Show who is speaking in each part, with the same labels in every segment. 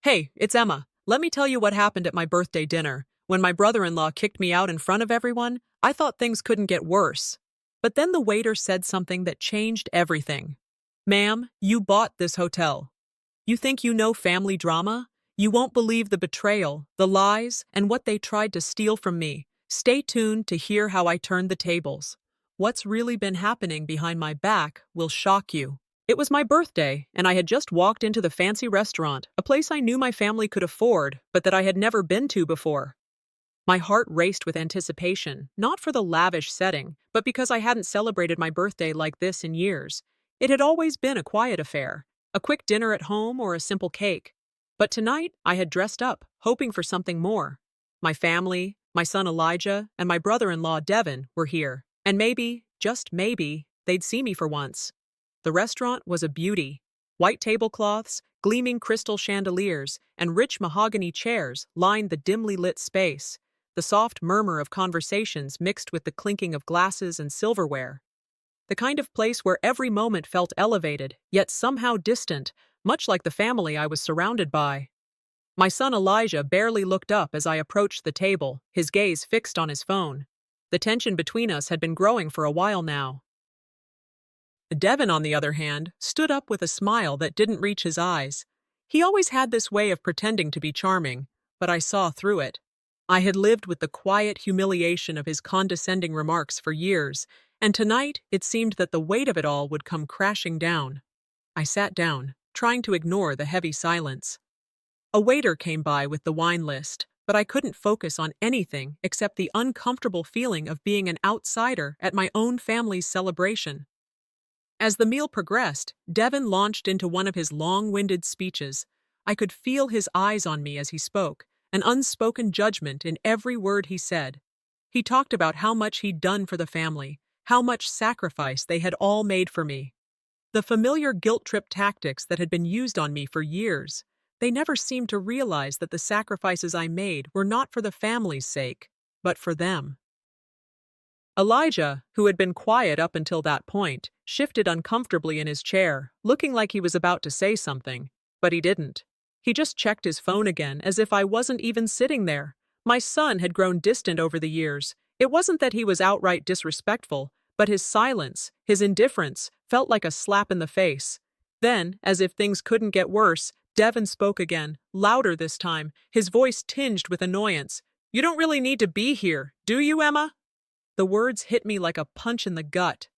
Speaker 1: Hey, it's Emma. Let me tell you what happened at my birthday dinner. When my brother-in-law kicked me out in front of everyone, I thought things couldn't get worse. But then the waiter said something that changed everything. Ma'am, you bought this hotel. You think you know family drama? You won't believe the betrayal, the lies, and what they tried to steal from me. Stay tuned to hear how I turned the tables. What's really been happening behind my back will shock you. It was my birthday, and I had just walked into the fancy restaurant, a place I knew my family could afford, but that I had never been to before. My heart raced with anticipation, not for the lavish setting, but because I hadn't celebrated my birthday like this in years. It had always been a quiet affair, a quick dinner at home or a simple cake. But tonight, I had dressed up, hoping for something more. My family, my son Elijah, and my brother-in-law Devin were here, and maybe, just maybe, they'd see me for once. The restaurant was a beauty. White tablecloths, gleaming crystal chandeliers, and rich mahogany chairs lined the dimly lit space. The soft murmur of conversations mixed with the clinking of glasses and silverware. The kind of place where every moment felt elevated, yet somehow distant, much like the family I was surrounded by. My son Elijah barely looked up as I approached the table, his gaze fixed on his phone. The tension between us had been growing for a while now. Devin, on the other hand, stood up with a smile that didn't reach his eyes. He always had this way of pretending to be charming, but I saw through it. I had lived with the quiet humiliation of his condescending remarks for years, and tonight it seemed that the weight of it all would come crashing down. I sat down, trying to ignore the heavy silence. A waiter came by with the wine list, but I couldn't focus on anything except the uncomfortable feeling of being an outsider at my own family's celebration. As the meal progressed, Devin launched into one of his long-winded speeches. I could feel his eyes on me as he spoke, an unspoken judgment in every word he said. He talked about how much he'd done for the family, how much sacrifice they had all made for me. The familiar guilt trip tactics that had been used on me for years. They never seemed to realize that the sacrifices I made were not for the family's sake, but for them. Elijah, who had been quiet up until that point, shifted uncomfortably in his chair, looking like he was about to say something, but he didn't. He just checked his phone again as if I wasn't even sitting there. My son had grown distant over the years. It wasn't that he was outright disrespectful, but his silence, his indifference, felt like a slap in the face. Then, as if things couldn't get worse, Devin spoke again, louder this time, his voice tinged with annoyance. "You don't really need to be here, do you, Emma?" The words hit me like a punch in the gut.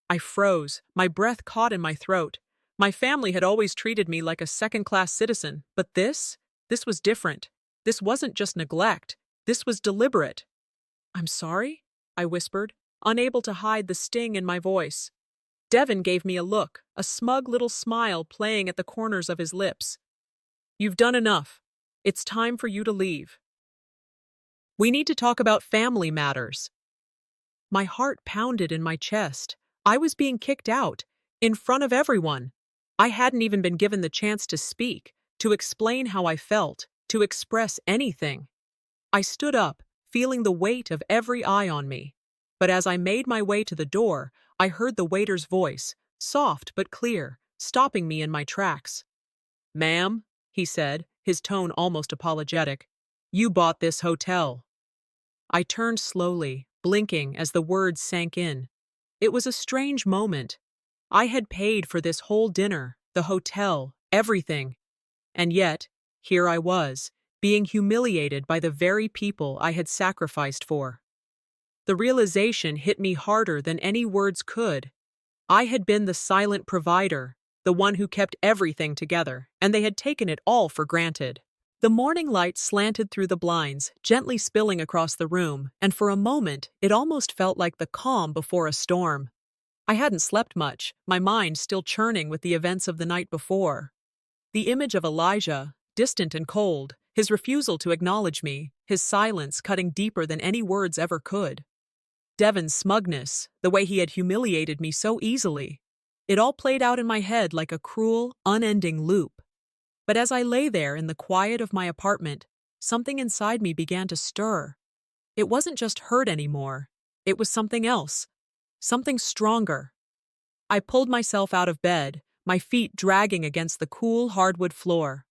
Speaker 1: I froze, my breath caught in my throat. My family had always treated me like a second-class citizen, but this was different. This wasn't just neglect. This was deliberate. "I'm sorry?" I whispered, unable to hide the sting in my voice. Devin gave me a look, a smug little smile playing at the corners of his lips. "You've done enough. It's time for you to leave. We need to talk about family matters." My heart pounded in my chest. I was being kicked out, in front of everyone. I hadn't even been given the chance to speak, to explain how I felt, to express anything. I stood up, feeling the weight of every eye on me. But as I made my way to the door, I heard the waiter's voice, soft but clear, stopping me in my tracks. "Ma'am," he said, his tone almost apologetic, "you bought this hotel." I turned slowly, blinking as the words sank in. It was a strange moment. I had paid for this whole dinner, the hotel, everything. And yet, here I was, being humiliated by the very people I had sacrificed for. The realization hit me harder than any words could. I had been the silent provider, the one who kept everything together, and they had taken it all for granted. The morning light slanted through the blinds, gently spilling across the room, and for a moment it almost felt like the calm before a storm. I hadn't slept much, my mind still churning with the events of the night before. The image of Elijah, distant and cold, his refusal to acknowledge me, his silence cutting deeper than any words ever could. Devin's smugness, the way he had humiliated me so easily. It all played out in my head like a cruel, unending loop. But as I lay there in the quiet of my apartment, something inside me began to stir. It wasn't just hurt anymore. It was something else. Something stronger. I pulled myself out of bed, my feet dragging against the cool hardwood floor.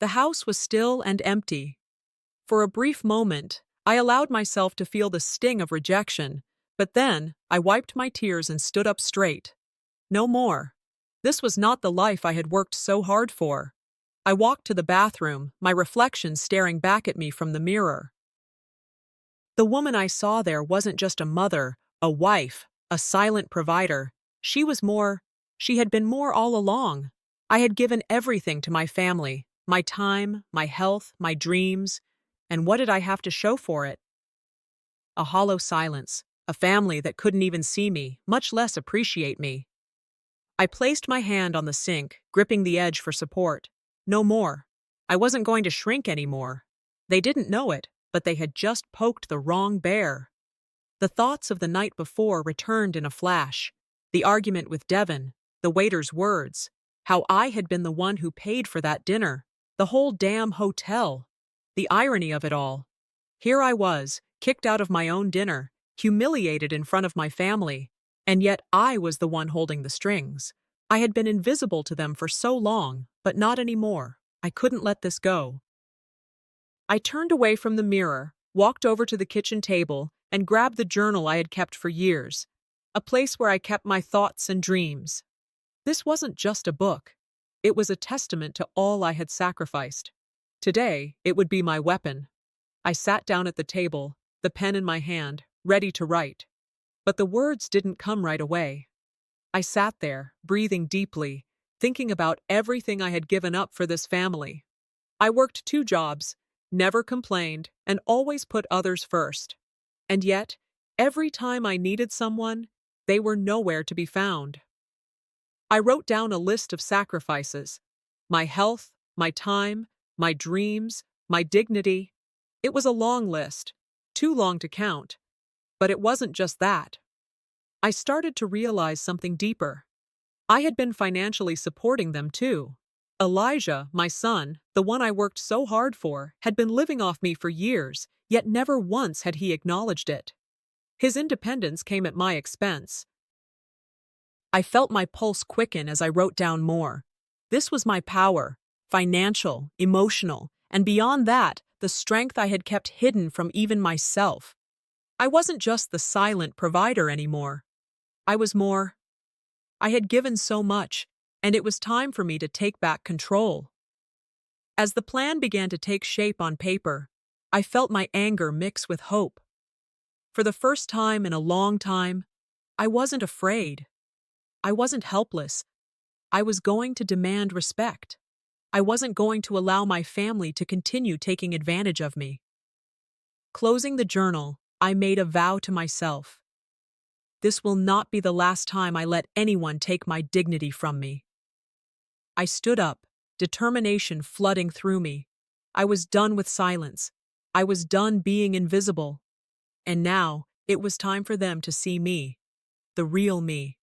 Speaker 1: The house was still and empty. For a brief moment, I allowed myself to feel the sting of rejection, but then I wiped my tears and stood up straight. No more. This was not the life I had worked so hard for. I walked to the bathroom, my reflection staring back at me from the mirror. The woman I saw there wasn't just a mother, a wife, a silent provider. She had been more all along. I had given everything to my family, my time, my health, my dreams, and what did I have to show for it? A hollow silence, a family that couldn't even see me, much less appreciate me. I placed my hand on the sink, gripping the edge for support. No more. I wasn't going to shrink anymore. They didn't know it, but they had just poked the wrong bear. The thoughts of the night before returned in a flash. The argument with Devon, the waiter's words, how I had been the one who paid for that dinner, the whole damn hotel. The irony of it all. Here I was, kicked out of my own dinner, humiliated in front of my family, and yet I was the one holding the strings. I had been invisible to them for so long, but not anymore. I couldn't let this go. I turned away from the mirror, walked over to the kitchen table, and grabbed the journal I had kept for years, a place where I kept my thoughts and dreams. This wasn't just a book. It was a testament to all I had sacrificed. Today, it would be my weapon. I sat down at the table, the pen in my hand, ready to write. But the words didn't come right away. I sat there, breathing deeply, thinking about everything I had given up for this family. I worked 2 jobs, never complained, and always put others first. And yet, every time I needed someone, they were nowhere to be found. I wrote down a list of sacrifices. My health, my time, my dreams, my dignity. It was a long list, too long to count. But it wasn't just that. I started to realize something deeper. I had been financially supporting them too. Elijah, my son, the one I worked so hard for, had been living off me for years, yet never once had he acknowledged it. His independence came at my expense. I felt my pulse quicken as I wrote down more. This was my power, financial, emotional, and beyond that, the strength I had kept hidden from even myself. I wasn't just the silent provider anymore. I was more. I had given so much, and it was time for me to take back control. As the plan began to take shape on paper, I felt my anger mix with hope. For the first time in a long time, I wasn't afraid. I wasn't helpless. I was going to demand respect. I wasn't going to allow my family to continue taking advantage of me. Closing the journal, I made a vow to myself. This will not be the last time I let anyone take my dignity from me. I stood up, determination flooding through me. I was done with silence. I was done being invisible. And now, it was time for them to see me, the real me.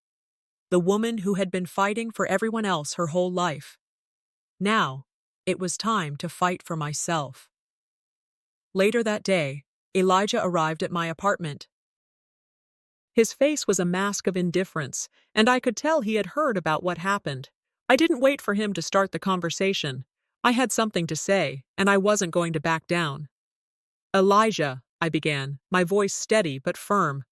Speaker 1: The woman who had been fighting for everyone else her whole life. Now, it was time to fight for myself. Later that day, Elijah arrived at my apartment. His face was a mask of indifference, and I could tell he had heard about what happened. I didn't wait for him to start the conversation. I had something to say, and I wasn't going to back down. Elijah, I began, my voice steady but firm.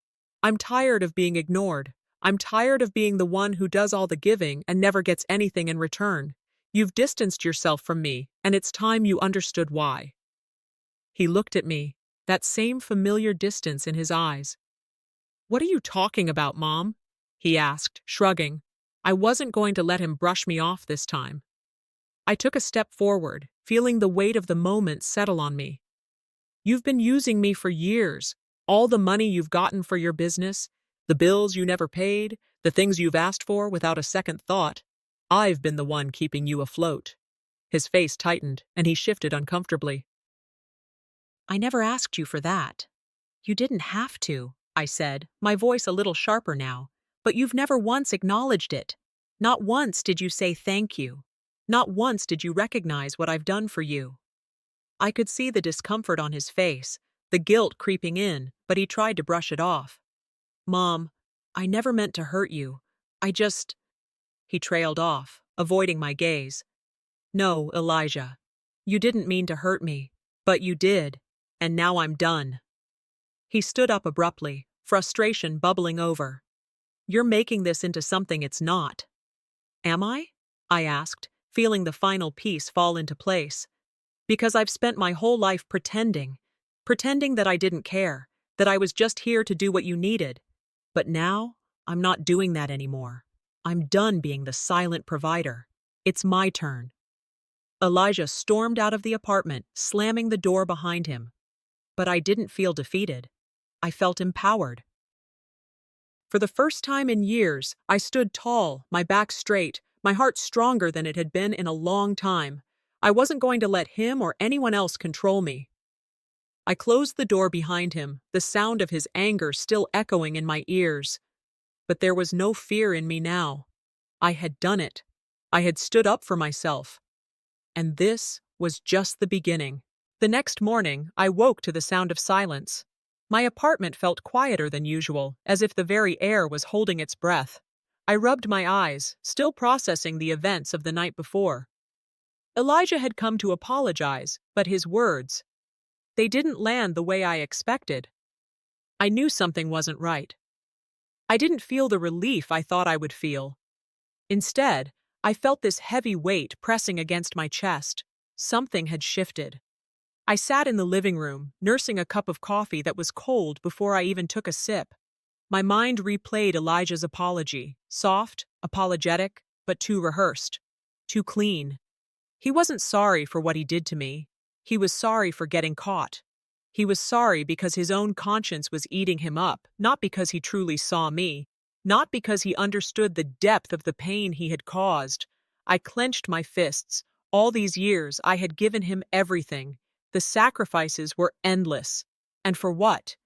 Speaker 1: I'm tired of being ignored. I'm tired of being the one who does all the giving and never gets anything in return. You've distanced yourself from me, and it's time you understood why. He looked at me, that same familiar distance in his eyes. What are you talking about, Mom? He asked, shrugging. I wasn't going to let him brush me off this time. I took a step forward, feeling the weight of the moment settle on me. You've been using me for years. All the money you've gotten for your business, the bills you never paid, the things you've asked for without a second thought. I've been the one keeping you afloat. His face tightened, and he shifted uncomfortably. I never asked you for that. You didn't have to, I said, my voice a little sharper now. But you've never once acknowledged it. Not once did you say thank you. Not once did you recognize what I've done for you. I could see the discomfort on his face, the guilt creeping in, but he tried to brush it off. Mom, I never meant to hurt you. He trailed off, avoiding my gaze. No, Elijah. You didn't mean to hurt me, but you did, and now I'm done." He stood up abruptly, frustration bubbling over. "You're making this into something it's not." "Am I?" I asked, feeling the final piece fall into place. "Because I've spent my whole life pretending that I didn't care, that I was just here to do what you needed. But now, I'm not doing that anymore. I'm done being the silent provider. It's my turn." Elijah stormed out of the apartment, slamming the door behind him. But I didn't feel defeated. I felt empowered. For the first time in years, I stood tall, my back straight, my heart stronger than it had been in a long time. I wasn't going to let him or anyone else control me. I closed the door behind him, the sound of his anger still echoing in my ears. But there was no fear in me now. I had done it. I had stood up for myself. And this was just the beginning. The next morning, I woke to the sound of silence. My apartment felt quieter than usual, as if the very air was holding its breath. I rubbed my eyes, still processing the events of the night before. Elijah had come to apologize, but his words, they didn't land the way I expected. I knew something wasn't right. I didn't feel the relief I thought I would feel. Instead, I felt this heavy weight pressing against my chest. Something had shifted. I sat in the living room, nursing a cup of coffee that was cold before I even took a sip. My mind replayed Elijah's apology, soft, apologetic, but too rehearsed, too clean. He wasn't sorry for what he did to me. He was sorry for getting caught. He was sorry because his own conscience was eating him up, not because he truly saw me, not because he understood the depth of the pain he had caused. I clenched my fists. All these years, I had given him everything. The sacrifices were endless. And for what?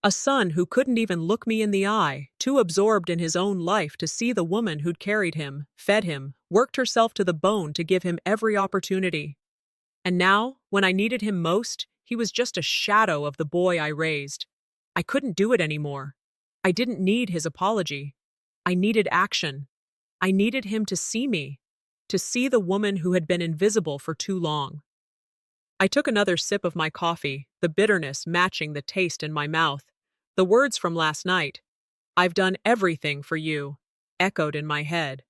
Speaker 1: A son who couldn't even look me in the eye, too absorbed in his own life to see the woman who'd carried him, fed him, worked herself to the bone to give him every opportunity. And now, when I needed him most, he was just a shadow of the boy I raised. I couldn't do it anymore. I didn't need his apology. I needed action. I needed him to see me, to see the woman who had been invisible for too long. I took another sip of my coffee, the bitterness matching the taste in my mouth. The words from last night, "I've done everything for you," echoed in my head.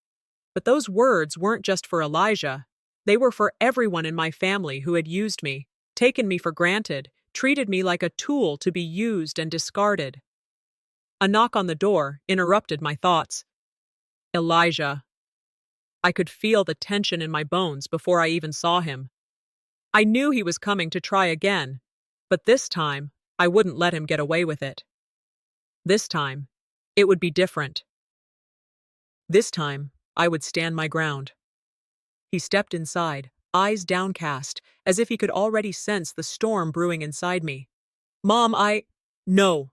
Speaker 1: But those words weren't just for Elijah. They were for everyone in my family who had used me, taken me for granted, treated me like a tool to be used and discarded. A knock on the door interrupted my thoughts. Elijah. I could feel the tension in my bones before I even saw him. I knew he was coming to try again, but this time, I wouldn't let him get away with it. This time, it would be different. This time, I would stand my ground. He stepped inside, eyes downcast, as if he could already sense the storm brewing inside me. "Mom, No."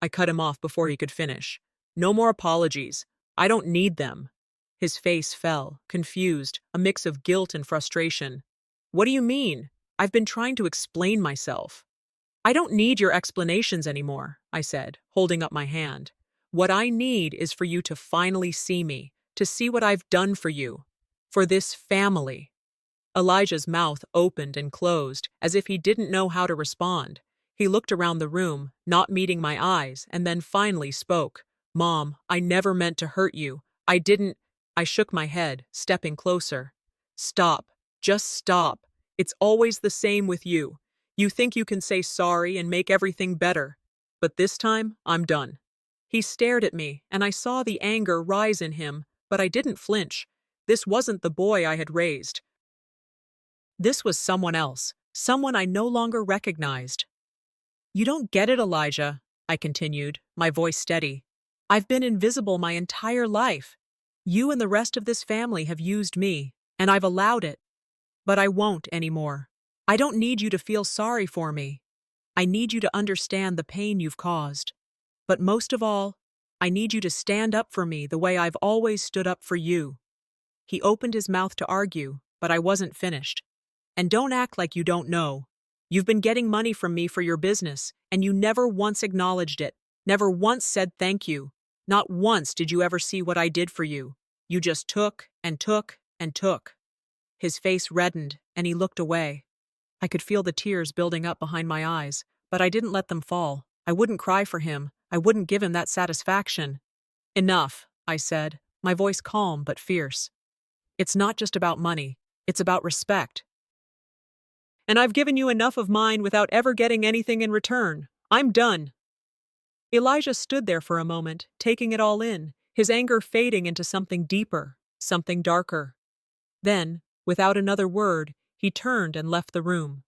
Speaker 1: I cut him off before he could finish. "No more apologies. I don't need them." His face fell, confused, a mix of guilt and frustration. "What do you mean? I've been trying to explain myself." "I don't need your explanations anymore," I said, holding up my hand. "What I need is for you to finally see me, to see what I've done for you, for this family." Elijah's mouth opened and closed, as if he didn't know how to respond. He looked around the room, not meeting my eyes, and then finally spoke. "Mom, I never meant to hurt you. I didn't." I shook my head, stepping closer. "Stop. Just stop. It's always the same with you. You think you can say sorry and make everything better. But this time, I'm done." He stared at me, and I saw the anger rise in him, but I didn't flinch. This wasn't the boy I had raised. This was someone else, someone I no longer recognized. "You don't get it, Elijah," I continued, my voice steady. "I've been invisible my entire life. You and the rest of this family have used me, and I've allowed it. But I won't anymore. I don't need you to feel sorry for me. I need you to understand the pain you've caused. But most of all, I need you to stand up for me the way I've always stood up for you." He opened his mouth to argue, but I wasn't finished. "And don't act like you don't know. You've been getting money from me for your business, and you never once acknowledged it, never once said thank you. Not once did you ever see what I did for you. You just took and took and took." His face reddened, and he looked away. I could feel the tears building up behind my eyes, but I didn't let them fall. I wouldn't cry for him. I wouldn't give him that satisfaction. Enough, I said, my voice calm but fierce. It's not just about money. It's about respect. And I've given you enough of mine without ever getting anything in return. I'm done. Elijah stood there for a moment, taking it all in, his anger fading into something deeper, something darker. Then, without another word, he turned and left the room.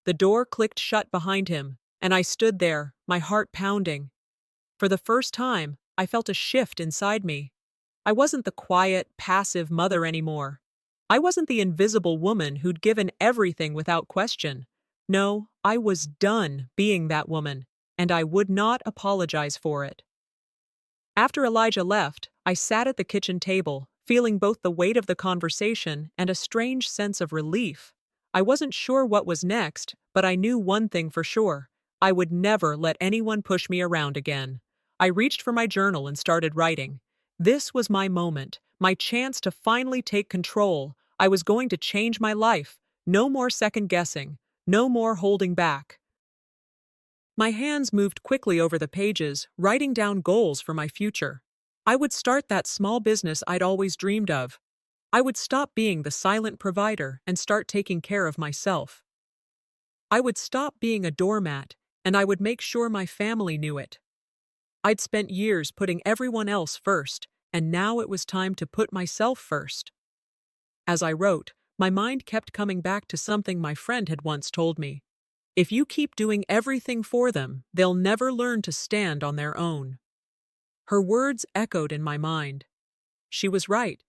Speaker 1: The door clicked shut behind him, and I stood there, my heart pounding. For the first time, I felt a shift inside me. I wasn't the quiet, passive mother anymore. I wasn't the invisible woman who'd given everything without question. No, I was done being that woman, and I would not apologize for it. After Elijah left, I sat at the kitchen table, feeling both the weight of the conversation and a strange sense of relief. I wasn't sure what was next, but I knew one thing for sure. I would never let anyone push me around again. I reached for my journal and started writing. This was my moment, my chance to finally take control. I was going to change my life. No more second guessing. No more holding back. My hands moved quickly over the pages, writing down goals for my future. I would start that small business I'd always dreamed of. I would stop being the silent provider and start taking care of myself. I would stop being a doormat, and I would make sure my family knew it. I'd spent years putting everyone else first, and now it was time to put myself first. As I wrote, my mind kept coming back to something my friend had once told me. If you keep doing everything for them, they'll never learn to stand on their own. Her words echoed in my mind. She was right.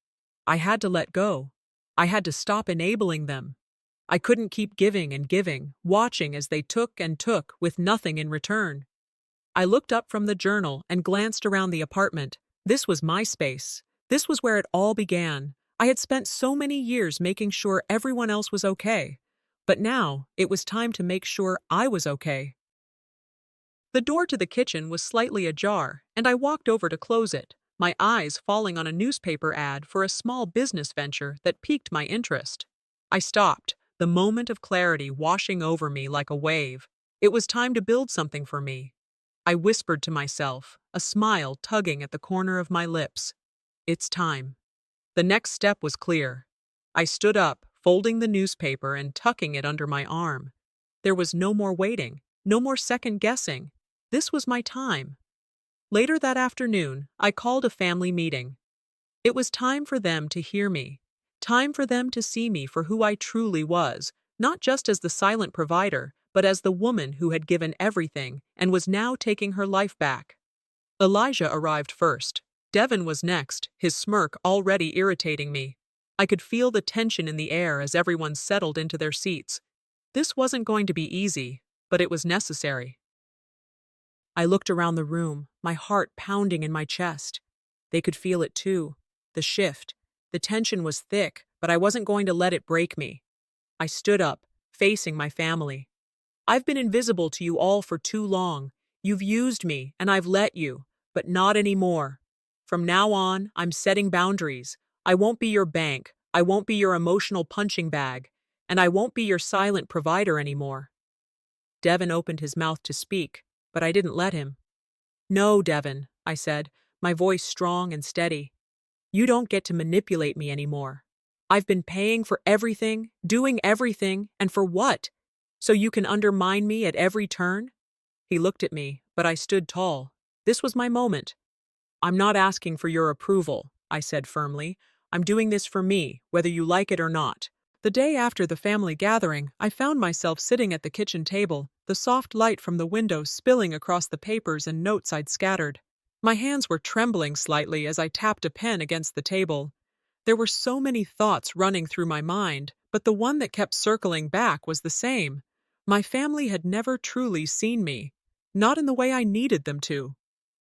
Speaker 1: I had to let go. I had to stop enabling them. I couldn't keep giving and giving, watching as they took and took with nothing in return. I looked up from the journal and glanced around the apartment. This was my space. This was where it all began. I had spent so many years making sure everyone else was okay. But now, it was time to make sure I was okay. The door to the kitchen was slightly ajar, and I walked over to close it, my eyes falling on a newspaper ad for a small business venture that piqued my interest. I stopped, the moment of clarity washing over me like a wave. It was time to build something for me. I whispered to myself, a smile tugging at the corner of my lips. It's time. The next step was clear. I stood up, folding the newspaper and tucking it under my arm. There was no more waiting, no more second guessing. This was my time. Later that afternoon, I called a family meeting. It was time for them to hear me. Time for them to see me for who I truly was, not just as the silent provider, but as the woman who had given everything and was now taking her life back. Elijah arrived first. Devin was next, his smirk already irritating me. I could feel the tension in the air as everyone settled into their seats. This wasn't going to be easy, but it was necessary. I looked around the room, my heart pounding in my chest. They could feel it too. The shift. The tension was thick, but I wasn't going to let it break me. I stood up, facing my family. I've been invisible to you all for too long. You've used me, and I've let you, but not anymore. From now on, I'm setting boundaries. I won't be your bank. I won't be your emotional punching bag. And I won't be your silent provider anymore. Devin opened his mouth to speak, but I didn't let him. No, Devin, I said, my voice strong and steady. You don't get to manipulate me anymore. I've been paying for everything, doing everything, and for what? So you can undermine me at every turn? He looked at me, but I stood tall. This was my moment. I'm not asking for your approval, I said firmly. I'm doing this for me, whether you like it or not. The day after the family gathering, I found myself sitting at the kitchen table, the soft light from the window spilling across the papers and notes I'd scattered. My hands were trembling slightly as I tapped a pen against the table. There were so many thoughts running through my mind, but the one that kept circling back was the same. My family had never truly seen me, not in the way I needed them to.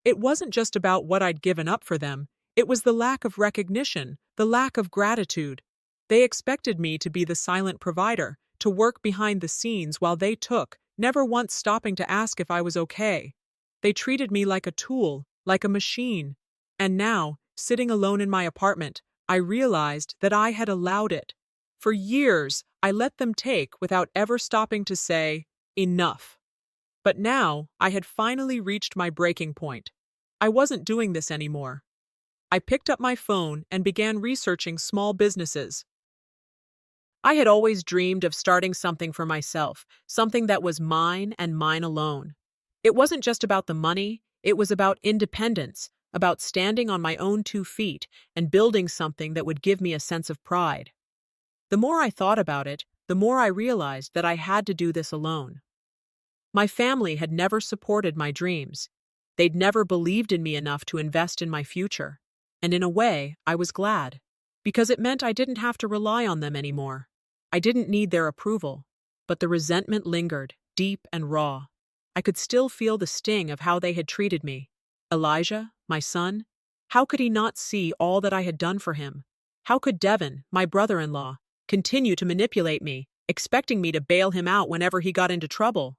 Speaker 1: It wasn't just about what I'd given up for them, it was the lack of recognition, the lack of gratitude. They expected me to be the silent provider, to work behind the scenes while they took, never once stopping to ask if I was okay. They treated me like a tool, like a machine. And now, sitting alone in my apartment, I realized that I had allowed it. For years, I let them take without ever stopping to say, enough. But now, I had finally reached my breaking point. I wasn't doing this anymore. I picked up my phone and began researching small businesses. I had always dreamed of starting something for myself, something that was mine and mine alone. It wasn't just about the money, it was about independence, about standing on my own 2 feet and building something that would give me a sense of pride. The more I thought about it, the more I realized that I had to do this alone. My family had never supported my dreams. They'd never believed in me enough to invest in my future. And in a way, I was glad, because it meant I didn't have to rely on them anymore. I didn't need their approval, but the resentment lingered, deep and raw. I could still feel the sting of how they had treated me. Elijah, my son, how could he not see all that I had done for him? How could Devin, my brother-in-law, continue to manipulate me, expecting me to bail him out whenever he got into trouble?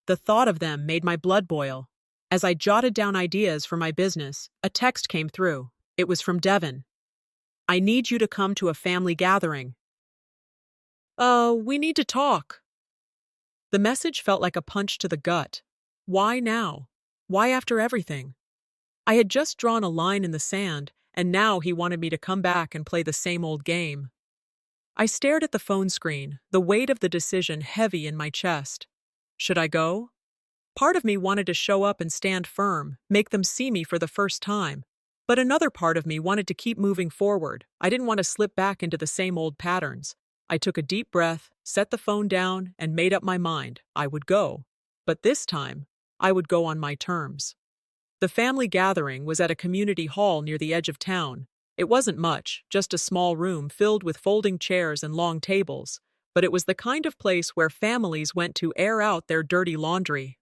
Speaker 1: The thought of them made my blood boil. As I jotted down ideas for my business, a text came through. It was from Devin. "I need you to come to a family gathering." We need to talk." The message felt like a punch to the gut. Why now? Why after everything? I had just drawn a line in the sand, and now he wanted me to come back and play the same old game. I stared at the phone screen, the weight of the decision heavy in my chest. Should I go? Part of me wanted to show up and stand firm, make them see me for the first time. But another part of me wanted to keep moving forward. I didn't want to slip back into the same old patterns. I took a deep breath, set the phone down, and made up my mind. I would go. But this time, I would go on my terms. The family gathering was at a community hall near the edge of town. It wasn't much, just a small room filled with folding chairs and long tables, but it was the kind of place where families went to air out their dirty laundry.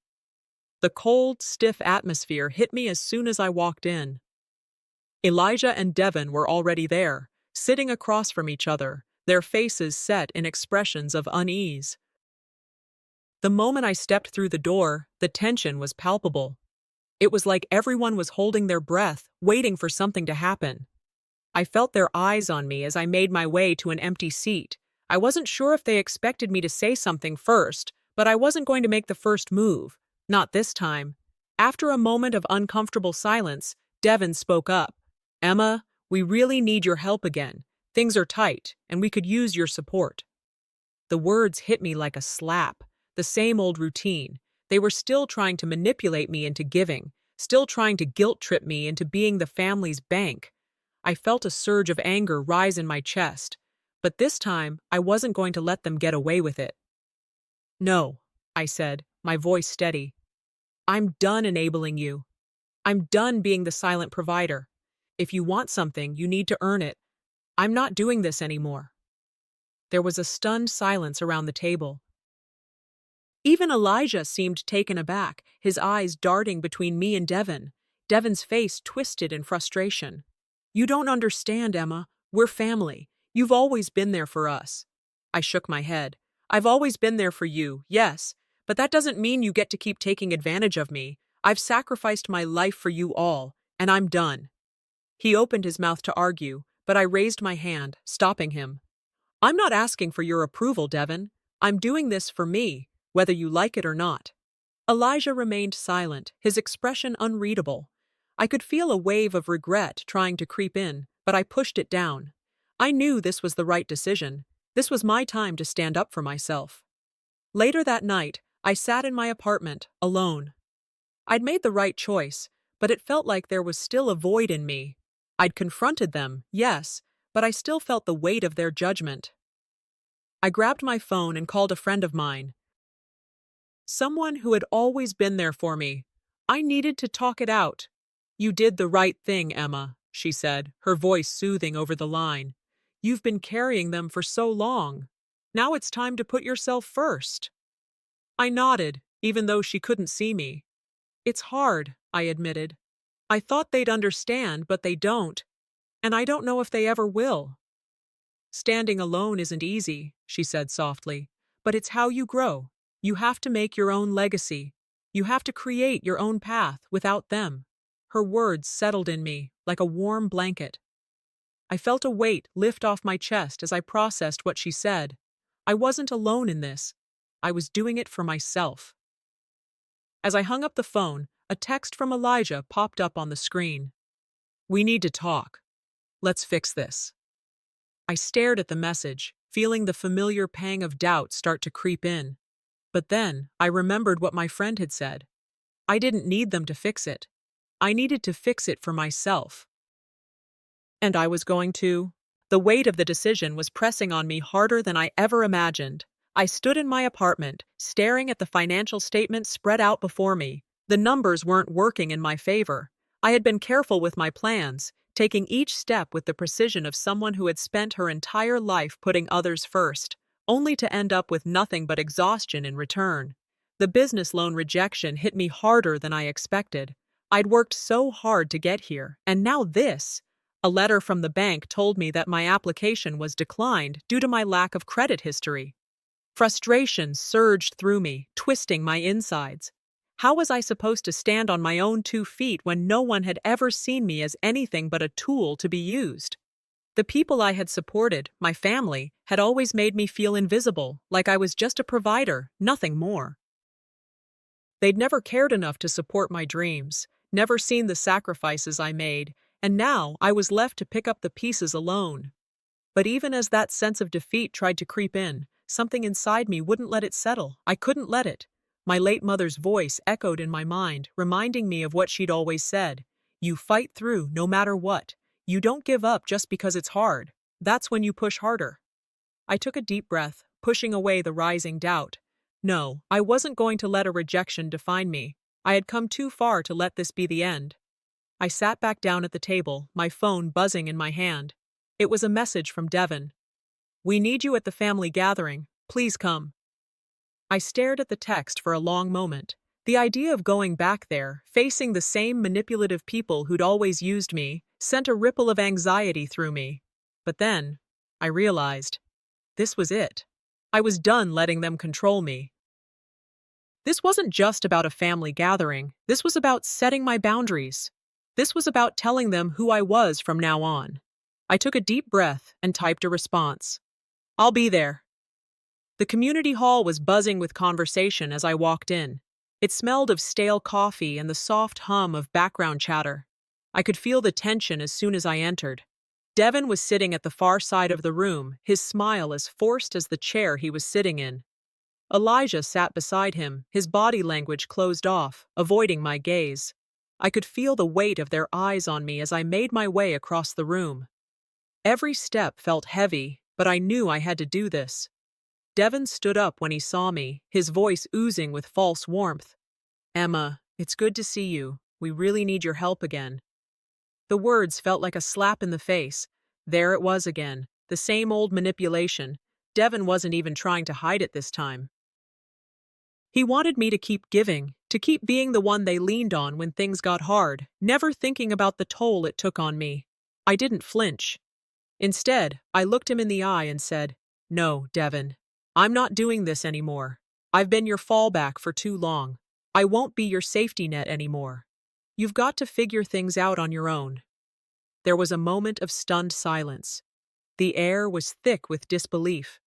Speaker 1: The cold, stiff atmosphere hit me as soon as I walked in. Elijah and Devin were already there, sitting across from each other, their faces set in expressions of unease. The moment I stepped through the door, the tension was palpable. It was like everyone was holding their breath, waiting for something to happen. I felt their eyes on me as I made my way to an empty seat. I wasn't sure if they expected me to say something first, but I wasn't going to make the first move. Not this time. After a moment of uncomfortable silence, Devin spoke up. "Emma, we really need your help again. Things are tight, and we could use your support." The words hit me like a slap. The same old routine. They were still trying to manipulate me into giving, still trying to guilt-trip me into being the family's bank. I felt a surge of anger rise in my chest, but this time I wasn't going to let them get away with it. "No," I said, my voice steady. "I'm done enabling you. I'm done being the silent provider. If you want something, you need to earn it. I'm not doing this anymore." There was a stunned silence around the table. Even Elijah seemed taken aback, his eyes darting between me and Devin. Devin's face twisted in frustration. "You don't understand, Emma. We're family. You've always been there for us." I shook my head. "I've always been there for you, yes, but that doesn't mean you get to keep taking advantage of me. I've sacrificed my life for you all, and I'm done." He opened his mouth to argue, but I raised my hand, stopping him. "I'm not asking for your approval, Devin. I'm doing this for me, whether you like it or not." Elijah remained silent, his expression unreadable. I could feel a wave of regret trying to creep in, but I pushed it down. I knew this was the right decision. This was my time to stand up for myself. Later that night, I sat in my apartment, alone. I'd made the right choice, but it felt like there was still a void in me. I'd confronted them, yes, but I still felt the weight of their judgment. I grabbed my phone and called a friend of mine. Someone who had always been there for me. I needed to talk it out. "You did the right thing, Emma," she said, her voice soothing over the line. "You've been carrying them for so long. Now it's time to put yourself first." I nodded, even though she couldn't see me. "It's hard," I admitted. "I thought they'd understand, but they don't. And I don't know if they ever will." "Standing alone isn't easy," she said softly, "but it's how you grow. You have to make your own legacy. You have to create your own path without them." Her words settled in me like a warm blanket. I felt a weight lift off my chest as I processed what she said. I wasn't alone in this. I was doing it for myself. As I hung up the phone, a text from Elijah popped up on the screen. "We need to talk. Let's fix this." I stared at the message, feeling the familiar pang of doubt start to creep in. But then, I remembered what my friend had said. I didn't need them to fix it. I needed to fix it for myself. And I was going to. The weight of the decision was pressing on me harder than I ever imagined. I stood in my apartment, staring at the financial statements spread out before me. The numbers weren't working in my favor. I had been careful with my plans, taking each step with the precision of someone who had spent her entire life putting others first, only to end up with nothing but exhaustion in return. The business loan rejection hit me harder than I expected. I'd worked so hard to get here, and now this. A letter from the bank told me that my application was declined due to my lack of credit history. Frustration surged through me, twisting my insides. How was I supposed to stand on my own 2 feet when no one had ever seen me as anything but a tool to be used? The people I had supported, my family, had always made me feel invisible, like I was just a provider, nothing more. They'd never cared enough to support my dreams, never seen the sacrifices I made, and now I was left to pick up the pieces alone. But even as that sense of defeat tried to creep in, something inside me wouldn't let it settle. I couldn't let it. My late mother's voice echoed in my mind, reminding me of what she'd always said. "You fight through no matter what. You don't give up just because it's hard. That's when you push harder." I took a deep breath, pushing away the rising doubt. No, I wasn't going to let a rejection define me. I had come too far to let this be the end. I sat back down at the table, my phone buzzing in my hand. It was a message from Devin. "We need you at the family gathering. Please come." I stared at the text for a long moment. The idea of going back there, facing the same manipulative people who'd always used me, sent a ripple of anxiety through me. But then, I realized, this was it. I was done letting them control me. This wasn't just about a family gathering. This was about setting my boundaries. This was about telling them who I was from now on. I took a deep breath and typed a response. "I'll be there." The community hall was buzzing with conversation as I walked in. It smelled of stale coffee and the soft hum of background chatter. I could feel the tension as soon as I entered. Devin was sitting at the far side of the room, his smile as forced as the chair he was sitting in. Elijah sat beside him, his body language closed off, avoiding my gaze. I could feel the weight of their eyes on me as I made my way across the room. Every step felt heavy, but I knew I had to do this. Devin stood up when he saw me, his voice oozing with false warmth. "Emma, it's good to see you. We really need your help again." The words felt like a slap in the face. There it was again, the same old manipulation. Devin wasn't even trying to hide it this time. He wanted me to keep giving, to keep being the one they leaned on when things got hard, never thinking about the toll it took on me. I didn't flinch. Instead, I looked him in the eye and said, "No, Devin. I'm not doing this anymore. I've been your fallback for too long. I won't be your safety net anymore. You've got to figure things out on your own." There was a moment of stunned silence. The air was thick with disbelief.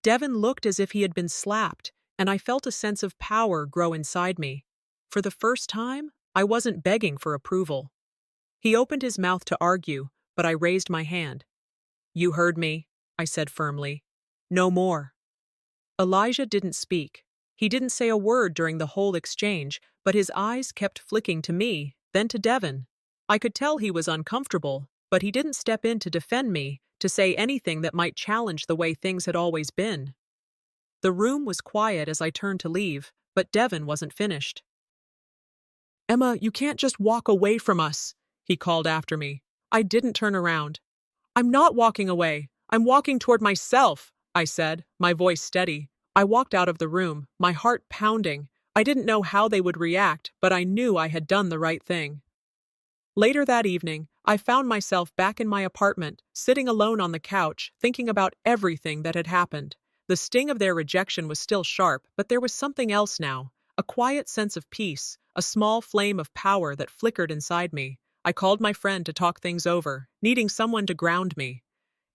Speaker 1: Devin looked as if he had been slapped, and I felt a sense of power grow inside me. For the first time, I wasn't begging for approval. He opened his mouth to argue, but I raised my hand. "You heard me," I said firmly. "No more." Elijah didn't speak. He didn't say a word during the whole exchange, but his eyes kept flicking to me, then to Devin. I could tell he was uncomfortable, but he didn't step in to defend me, to say anything that might challenge the way things had always been. The room was quiet as I turned to leave, but Devin wasn't finished. "Emma, you can't just walk away from us," he called after me. I didn't turn around. "I'm not walking away. I'm walking toward myself," I said, my voice steady. I walked out of the room, my heart pounding. I didn't know how they would react, but I knew I had done the right thing. Later that evening, I found myself back in my apartment, sitting alone on the couch, thinking about everything that had happened. The sting of their rejection was still sharp, but there was something else now, a quiet sense of peace, a small flame of power that flickered inside me. I called my friend to talk things over, needing someone to ground me.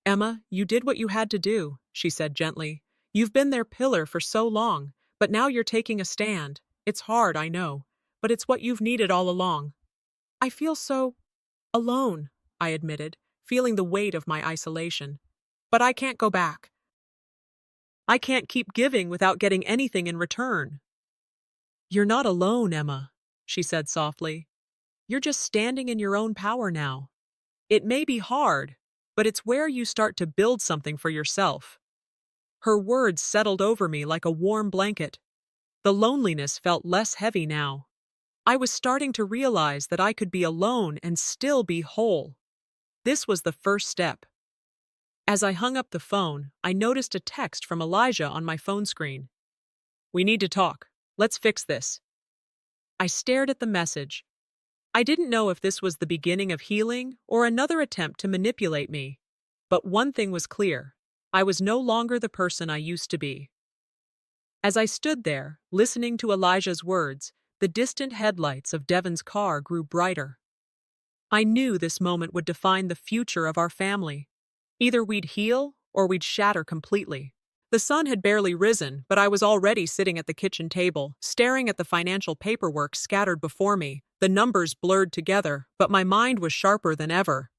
Speaker 1: Emma, you did what you had to do, she said gently. You've been their pillar for so long, but now you're taking a stand. It's hard, I know, but it's what you've needed all along. I feel so alone, I admitted, feeling the weight of my isolation. But I can't go back. I can't keep giving without getting anything in return. You're not alone, Emma, she said softly. You're just standing in your own power now. It may be hard, but it's where you start to build something for yourself. Her words settled over me like a warm blanket. The loneliness felt less heavy now. I was starting to realize that I could be alone and still be whole. This was the first step. As I hung up the phone, I noticed a text from Elijah on my phone screen. We need to talk. Let's fix this. I stared at the message. I didn't know if this was the beginning of healing or another attempt to manipulate me. But one thing was clear. I was no longer the person I used to be. As I stood there, listening to Elijah's words, the distant headlights of Devon's car grew brighter. I knew this moment would define the future of our family. Either we'd heal or we'd shatter completely. The sun had barely risen, but I was already sitting at the kitchen table, staring at the financial paperwork scattered before me. The numbers blurred together, but my mind was sharper than ever.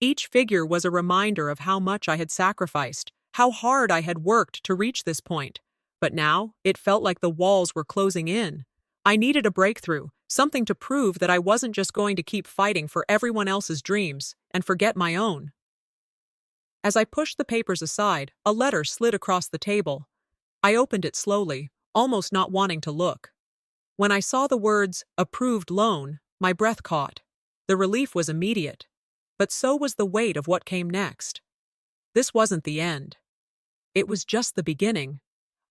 Speaker 1: Each figure was a reminder of how much I had sacrificed, how hard I had worked to reach this point. But now, it felt like the walls were closing in. I needed a breakthrough, something to prove that I wasn't just going to keep fighting for everyone else's dreams and forget my own. As I pushed the papers aside, a letter slid across the table. I opened it slowly, almost not wanting to look. When I saw the words, "approved loan," my breath caught. The relief was immediate. But so was the weight of what came next. This wasn't the end. It was just the beginning.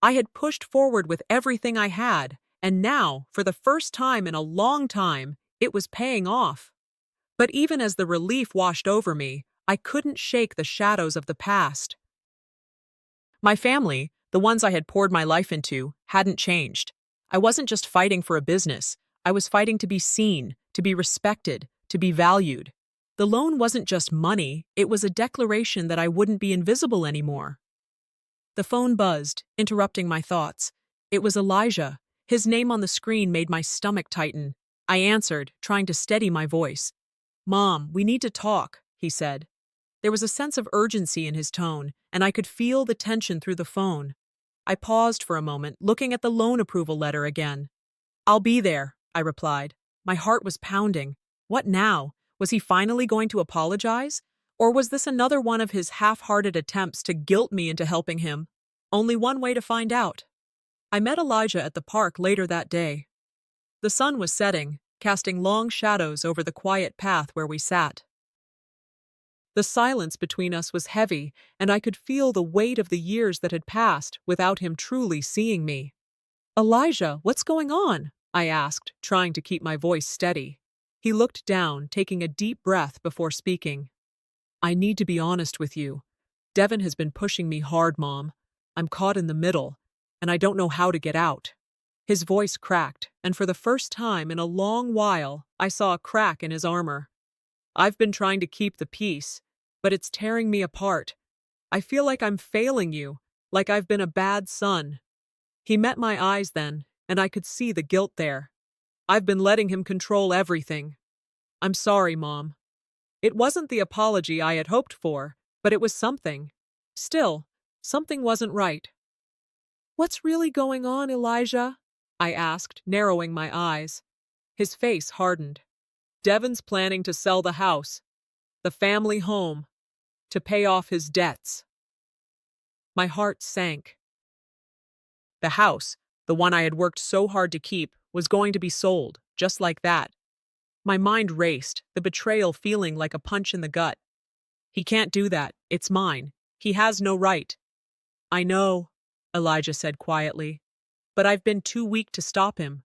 Speaker 1: I had pushed forward with everything I had, and now, for the first time in a long time, it was paying off. But even as the relief washed over me, I couldn't shake the shadows of the past. My family, the ones I had poured my life into, hadn't changed. I wasn't just fighting for a business. I was fighting to be seen, to be respected, to be valued. The loan wasn't just money, it was a declaration that I wouldn't be invisible anymore. The phone buzzed, interrupting my thoughts. It was Elijah. His name on the screen made my stomach tighten. I answered, trying to steady my voice. "Mom, we need to talk," he said. There was a sense of urgency in his tone, and I could feel the tension through the phone. I paused for a moment, looking at the loan approval letter again. "I'll be there," I replied. My heart was pounding. What now? Was he finally going to apologize? Or was this another one of his half-hearted attempts to guilt me into helping him? Only one way to find out. I met Elijah at the park later that day. The sun was setting, casting long shadows over the quiet path where we sat. The silence between us was heavy, and I could feel the weight of the years that had passed without him truly seeing me. "Elijah, what's going on?" I asked, trying to keep my voice steady. He looked down, taking a deep breath before speaking. "I need to be honest with you. Devon has been pushing me hard, Mom. I'm caught in the middle, and I don't know how to get out." His voice cracked, and for the first time in a long while, I saw a crack in his armor. "I've been trying to keep the peace, but it's tearing me apart. I feel like I'm failing you, like I've been a bad son." He met my eyes then, and I could see the guilt there. "I've been letting him control everything. I'm sorry, Mom." It wasn't the apology I had hoped for, but it was something. Still, something wasn't right. "What's really going on, Elijah?" I asked, narrowing my eyes. His face hardened. "Devon's planning to sell the house, the family home, to pay off his debts." My heart sank. The house, the one I had worked so hard to keep, was going to be sold, just like that. My mind raced, the betrayal feeling like a punch in the gut. "He can't do that. It's mine. He has no right." "I know," Elijah said quietly, "but I've been too weak to stop him.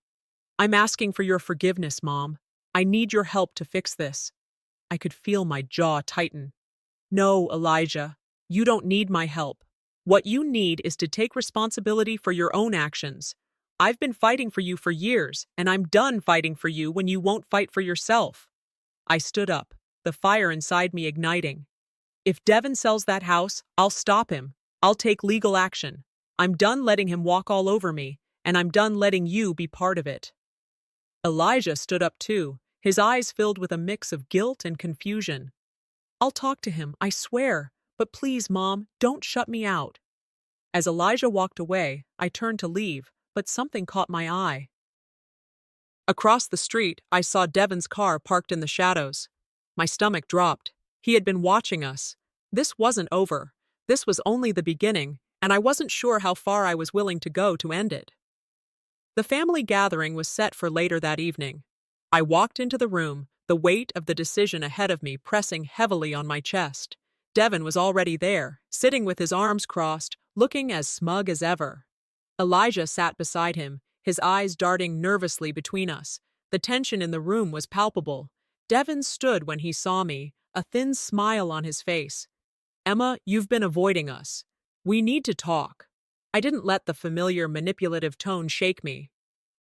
Speaker 1: I'm asking for your forgiveness, Mom. I need your help to fix this." I could feel my jaw tighten. "No, Elijah, you don't need my help. What you need is to take responsibility for your own actions. I've been fighting for you for years, and I'm done fighting for you when you won't fight for yourself." I stood up, the fire inside me igniting. If Devin sells that house, I'll stop him. I'll take legal action. I'm done letting him walk all over me, and I'm done letting you be part of it. Elijah stood up too, his eyes filled with a mix of guilt and confusion. I'll talk to him, I swear, but please, Mom, don't shut me out. As Elijah walked away, I turned to leave, but something caught my eye. Across the street, I saw Devin's car parked in the shadows. My stomach dropped. He had been watching us. This wasn't over. This was only the beginning, and I wasn't sure how far I was willing to go to end it. The family gathering was set for later that evening. I walked into the room, the weight of the decision ahead of me pressing heavily on my chest. Devin was already there, sitting with his arms crossed, looking as smug as ever. Elijah sat beside him, his eyes darting nervously between us. The tension in the room was palpable. Devin stood when he saw me, a thin smile on his face. "Emma, you've been avoiding us. We need to talk." I didn't let the familiar manipulative tone shake me.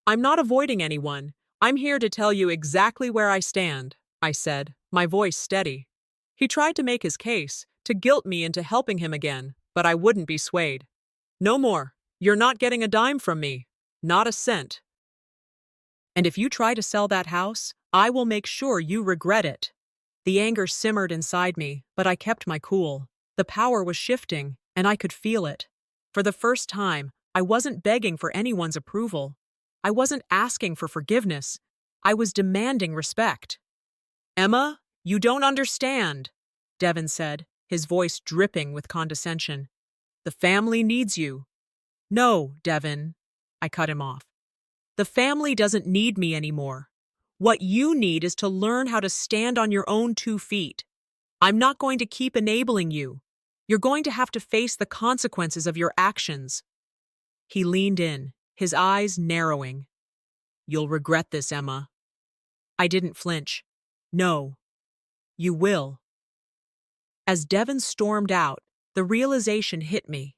Speaker 1: "I'm not avoiding anyone. I'm here to tell you exactly where I stand," I said, my voice steady. He tried to make his case, to guilt me into helping him again, but I wouldn't be swayed. "No more. You're not getting a dime from me. Not a cent. And if you try to sell that house, I will make sure you regret it." The anger simmered inside me, but I kept my cool. The power was shifting, and I could feel it. For the first time, I wasn't begging for anyone's approval. I wasn't asking for forgiveness. I was demanding respect. "Emma, you don't understand," Devin said, his voice dripping with condescension. "The family needs you." "No, Devin," I cut him off. "The family doesn't need me anymore. What you need is to learn how to stand on your own 2 feet. I'm not going to keep enabling you. You're going to have to face the consequences of your actions." He leaned in, his eyes narrowing. "You'll regret this, Emma." I didn't flinch. "No. You will." As Devin stormed out, the realization hit me.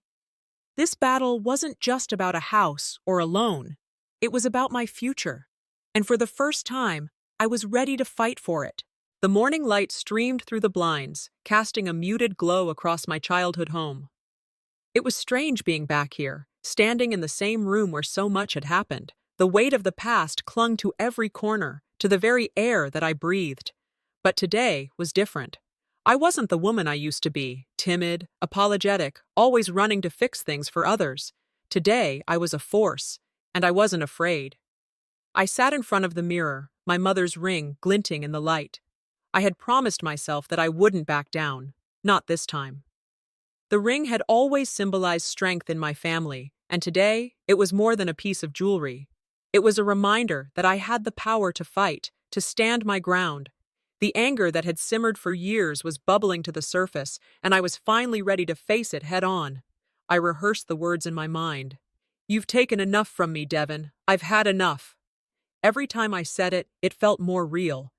Speaker 1: This battle wasn't just about a house or a loan. It was about my future. And for the first time, I was ready to fight for it. The morning light streamed through the blinds, casting a muted glow across my childhood home. It was strange being back here, standing in the same room where so much had happened. The weight of the past clung to every corner, to the very air that I breathed. But today was different. I wasn't the woman I used to be, timid, apologetic, always running to fix things for others. Today, I was a force, and I wasn't afraid. I sat in front of the mirror, my mother's ring glinting in the light. I had promised myself that I wouldn't back down, not this time. The ring had always symbolized strength in my family, and today, it was more than a piece of jewelry. It was a reminder that I had the power to fight, to stand my ground. The anger that had simmered for years was bubbling to the surface, and I was finally ready to face it head on. I rehearsed the words in my mind. "You've taken enough from me, Devin. I've had enough." Every time I said it, it felt more real.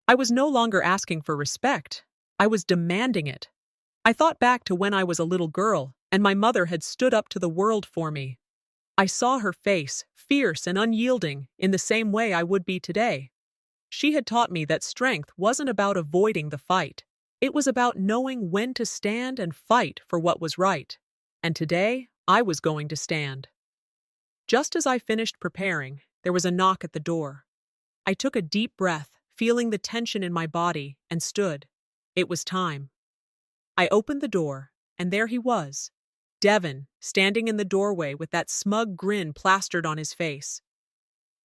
Speaker 1: I was no longer asking for respect. I was demanding it. I thought back to when I was a little girl, and my mother had stood up to the world for me. I saw her face, fierce and unyielding, in the same way I would be today. She had taught me that strength wasn't about avoiding the fight. It was about knowing when to stand and fight for what was right. And today, I was going to stand. Just as I finished preparing, there was a knock at the door. I took a deep breath, feeling the tension in my body, and stood. It was time. I opened the door, and there he was. Devin, standing in the doorway with that smug grin plastered on his face.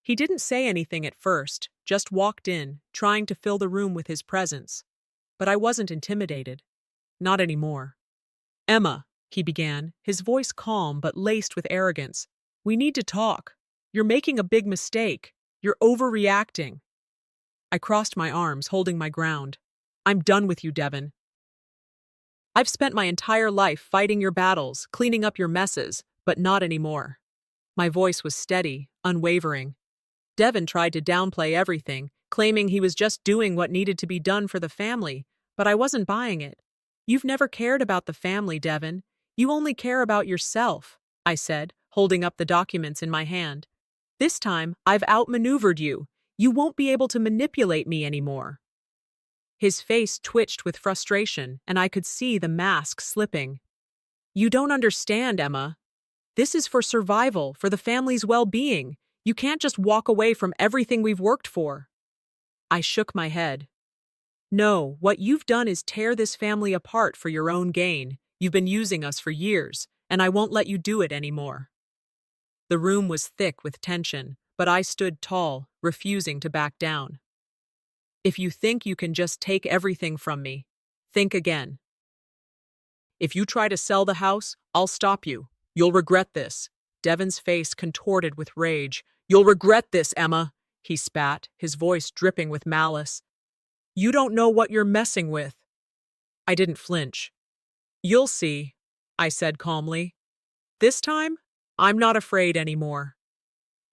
Speaker 1: He didn't say anything at first, just walked in, trying to fill the room with his presence. But I wasn't intimidated. Not anymore. "Emma," he began, his voice calm but laced with arrogance. "We need to talk. You're making a big mistake. You're overreacting." I crossed my arms, holding my ground. "I'm done with you, Devin. I've spent my entire life fighting your battles, cleaning up your messes, but not anymore." My voice was steady, unwavering. Devin tried to downplay everything, claiming he was just doing what needed to be done for the family, but I wasn't buying it. "You've never cared about the family, Devin. You only care about yourself," I said, holding up the documents in my hand. "This time, I've outmaneuvered you. You won't be able to manipulate me anymore." His face twitched with frustration, and I could see the mask slipping. "You don't understand, Emma. This is for survival, for the family's well-being. You can't just walk away from everything we've worked for." I shook my head. "No, what you've done is tear this family apart for your own gain. You've been using us for years, and I won't let you do it anymore." The room was thick with tension, but I stood tall, refusing to back down. "If you think you can just take everything from me, think again. If you try to sell the house, I'll stop you. You'll regret this." Devon's face contorted with rage. "You'll regret this, Emma," he spat, his voice dripping with malice. "You don't know what you're messing with." I didn't flinch. "You'll see," I said calmly. "This time, I'm not afraid anymore."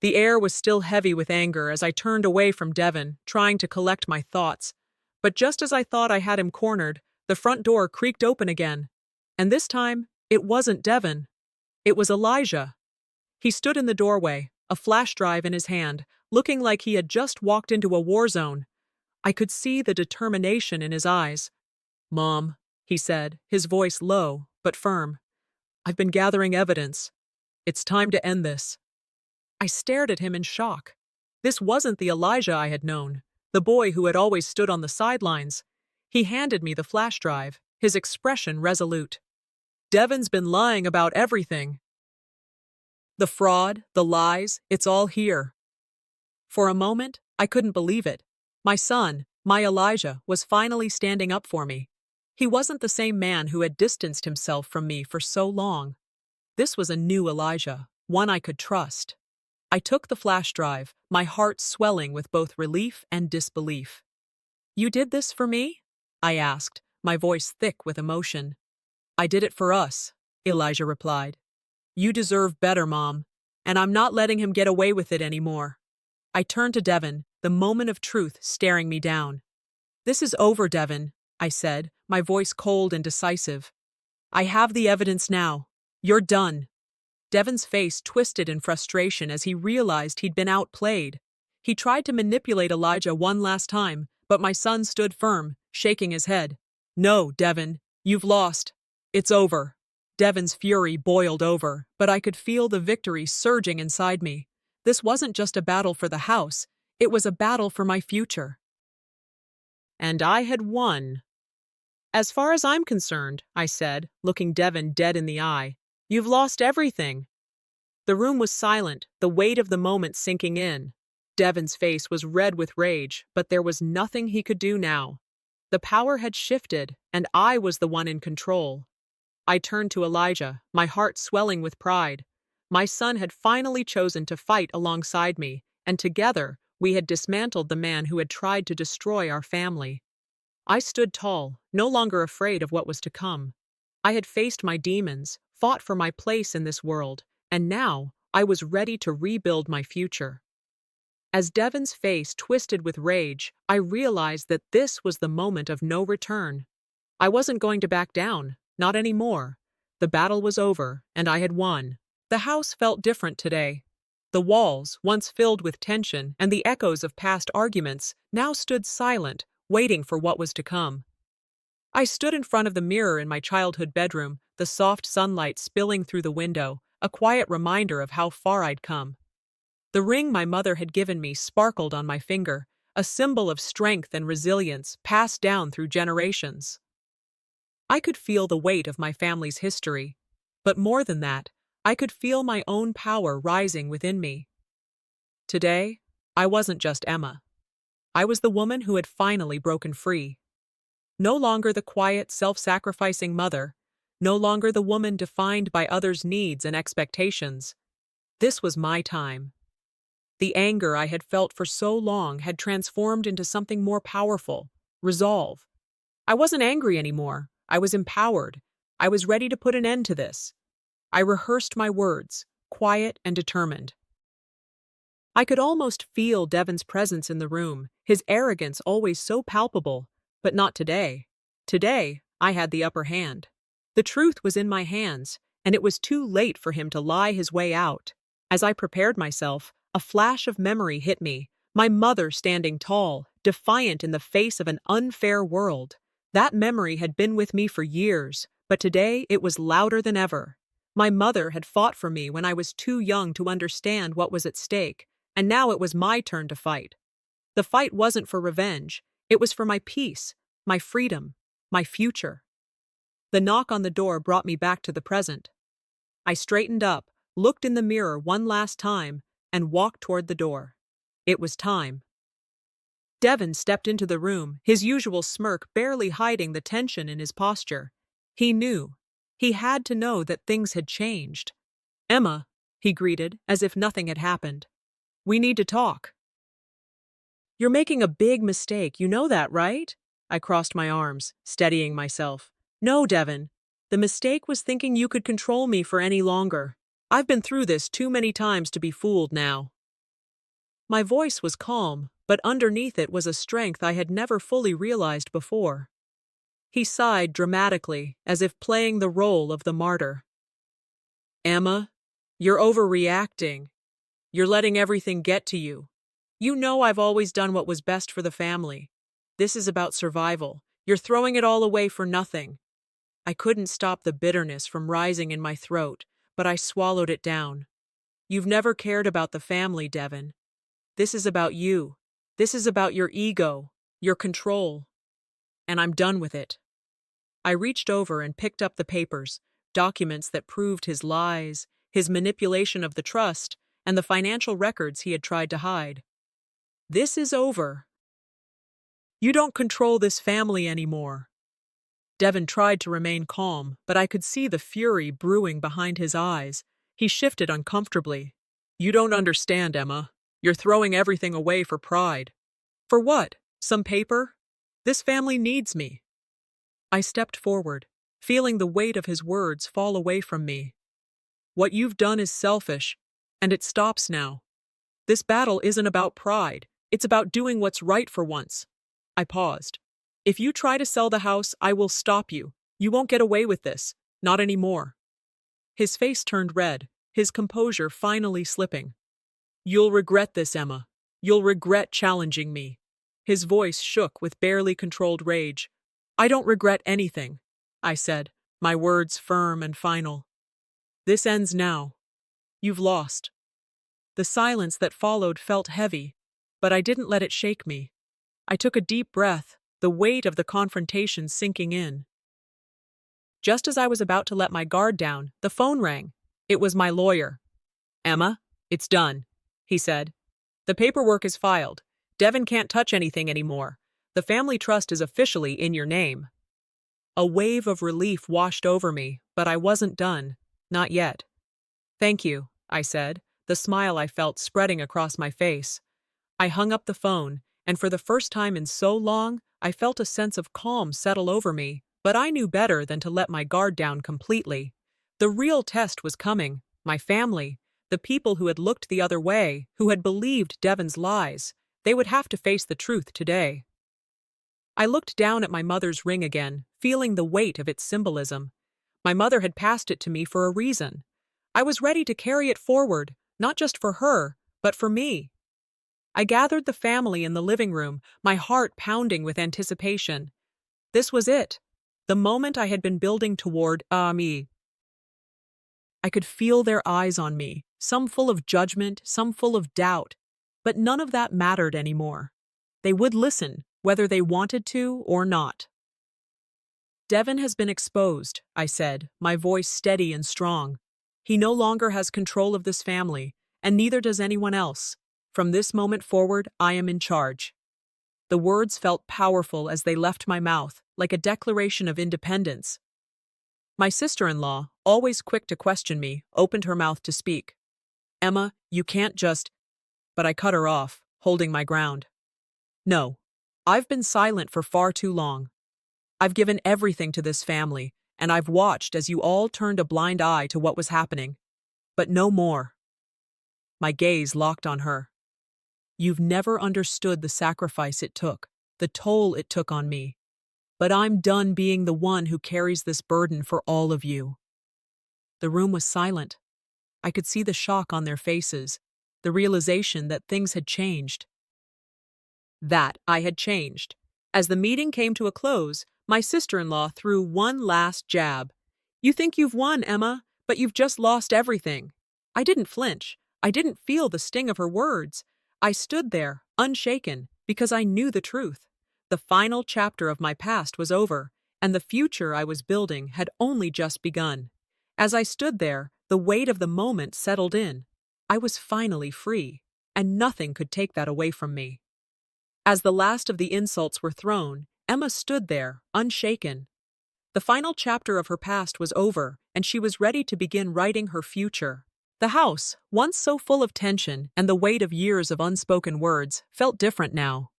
Speaker 1: The air was still heavy with anger as I turned away from Devon, trying to collect my thoughts. But just as I thought I had him cornered, the front door creaked open again. And this time, it wasn't Devon. It was Elijah. He stood in the doorway, a flash drive in his hand, looking like he had just walked into a war zone. I could see the determination in his eyes. "Mom," he said, his voice low but firm. "I've been gathering evidence. It's time to end this." I stared at him in shock. This wasn't the Elijah I had known, the boy who had always stood on the sidelines. He handed me the flash drive, his expression resolute. "Devon's been lying about everything. The fraud, the lies, it's all here." For a moment, I couldn't believe it. My son, my Elijah, was finally standing up for me. He wasn't the same man who had distanced himself from me for so long. This was a new Elijah, one I could trust. I took the flash drive, my heart swelling with both relief and disbelief. "You did this for me?" I asked, my voice thick with emotion. "I did it for us," Elijah replied. "You deserve better, Mom, and I'm not letting him get away with it anymore." I turned to Devon, the moment of truth staring me down. "This is over, Devon," I said, my voice cold and decisive. "I have the evidence now. You're done." Devon's face twisted in frustration as he realized he'd been outplayed. He tried to manipulate Elijah one last time, but my son stood firm, shaking his head. "No, Devon, you've lost. It's over." Devon's fury boiled over, but I could feel the victory surging inside me. This wasn't just a battle for the house, it was a battle for my future. And I had won. "As far as I'm concerned," I said, looking Devon dead in the eye, "you've lost everything." The room was silent, the weight of the moment sinking in. Devon's face was red with rage, but there was nothing he could do now. The power had shifted, and I was the one in control. I turned to Elijah, my heart swelling with pride. My son had finally chosen to fight alongside me, and together we had dismantled the man who had tried to destroy our family. I stood tall, no longer afraid of what was to come. I had faced my demons, fought for my place in this world, and now I was ready to rebuild my future. As Devon's face twisted with rage, I realized that this was the moment of no return. I wasn't going to back down, not anymore. The battle was over, and I had won. The house felt different today. The walls, once filled with tension and the echoes of past arguments, now stood silent, waiting for what was to come. I stood in front of the mirror in my childhood bedroom, the soft sunlight spilling through the window, a quiet reminder of how far I'd come. The ring my mother had given me sparkled on my finger, a symbol of strength and resilience passed down through generations. I could feel the weight of my family's history, but more than that, I could feel my own power rising within me. Today, I wasn't just Emma. I was the woman who had finally broken free. No longer the quiet, self-sacrificing mother, no longer the woman defined by others' needs and expectations. This was my time. The anger I had felt for so long had transformed into something more powerful, resolve. I wasn't angry anymore. I was empowered. I was ready to put an end to this. I rehearsed my words, quiet and determined. I could almost feel Devon's presence in the room, his arrogance always so palpable, but not today. Today, I had the upper hand. The truth was in my hands, and it was too late for him to lie his way out. As I prepared myself, a flash of memory hit me, My mother standing tall, defiant in the face of an unfair world. That memory had been with me for years, but today it was louder than ever. My mother had fought for me when I was too young to understand what was at stake, and now it was my turn to fight. The fight wasn't for revenge, it was for my peace, my freedom, my future. The knock on the door brought me back to the present. I straightened up, looked in the mirror one last time, and walked toward the door. It was time. Devon stepped into the room, his usual smirk barely hiding the tension in his posture. He knew. He had to know that things had changed. "Emma," he greeted, as if nothing had happened. "We need to talk." "You're making a big mistake, you know that, right?" I crossed my arms, steadying myself. "No, Devon. The mistake was thinking you could control me for any longer. I've been through this too many times to be fooled now." My voice was calm, but underneath it was a strength I had never fully realized before. He sighed dramatically, as if playing the role of the martyr. "Emma, you're overreacting. You're letting everything get to you. You know I've always done what was best for the family. This is about survival. You're throwing it all away for nothing." I couldn't stop the bitterness from rising in my throat, but I swallowed it down. "You've never cared about the family, Devon. This is about you. This is about your ego, your control. And I'm done with it." I reached over and picked up the papers, documents that proved his lies, his manipulation of the trust, and the financial records he had tried to hide. "This is over. You don't control this family anymore." Devon tried to remain calm, but I could see the fury brewing behind his eyes. He shifted uncomfortably. "You don't understand, Emma. You're throwing everything away for pride." "For what? Some paper? This family needs me." I stepped forward, feeling the weight of his words fall away from me. "What you've done is selfish, and it stops now. This battle isn't about pride, it's about doing what's right for once." I paused. "If you try to sell the house, I will stop you. You won't get away with this. Not anymore." His face turned red, his composure finally slipping. "You'll regret this, Emma. You'll regret challenging me." His voice shook with barely controlled rage. "I don't regret anything," I said, my words firm and final. "This ends now. You've lost." The silence that followed felt heavy, but I didn't let it shake me. I took a deep breath, the weight of the confrontation sinking in. Just as I was about to let my guard down, the phone rang. It was my lawyer. "Emma, it's done," he said. "The paperwork is filed. Devon can't touch anything anymore. The family trust is officially in your name." A wave of relief washed over me, but I wasn't done. Not yet. "Thank you," I said, the smile I felt spreading across my face. I hung up the phone, and for the first time in so long, I felt a sense of calm settle over me, but I knew better than to let my guard down completely. The real test was coming, my family, the people who had looked the other way, who had believed Devon's lies. They would have to face the truth today. I looked down at my mother's ring again, feeling the weight of its symbolism. My mother had passed it to me for a reason. I was ready to carry it forward, not just for her, but for me. I gathered the family in the living room, my heart pounding with anticipation. This was it, the moment I had been building toward, me. I could feel their eyes on me, some full of judgment, some full of doubt, but none of that mattered anymore. They would listen, whether they wanted to or not. "Devon has been exposed," I said, my voice steady and strong. "He no longer has control of this family, and neither does anyone else. From this moment forward, I am in charge." The words felt powerful as they left my mouth, like a declaration of independence. My sister-in-law, always quick to question me, opened her mouth to speak. "Emma, you can't just—" But I cut her off, holding my ground. "No. I've been silent for far too long. I've given everything to this family, and I've watched as you all turned a blind eye to what was happening. But no more." My gaze locked on her. "You've never understood the sacrifice it took, the toll it took on me. But I'm done being the one who carries this burden for all of you." The room was silent. I could see the shock on their faces, the realization that things had changed. that I had changed. As the meeting came to a close, my sister-in-law threw one last jab. "You think you've won, Emma, but you've just lost everything." I didn't flinch. I didn't feel the sting of her words. I stood there, unshaken, because I knew the truth. The final chapter of my past was over, and the future I was building had only just begun. As I stood there, the weight of the moment settled in. I was finally free, and nothing could take that away from me. As the last of the insults were thrown, Emma stood there, unshaken. The final chapter of her past was over, and she was ready to begin writing her future. The house, once so full of tension and the weight of years of unspoken words, felt different now.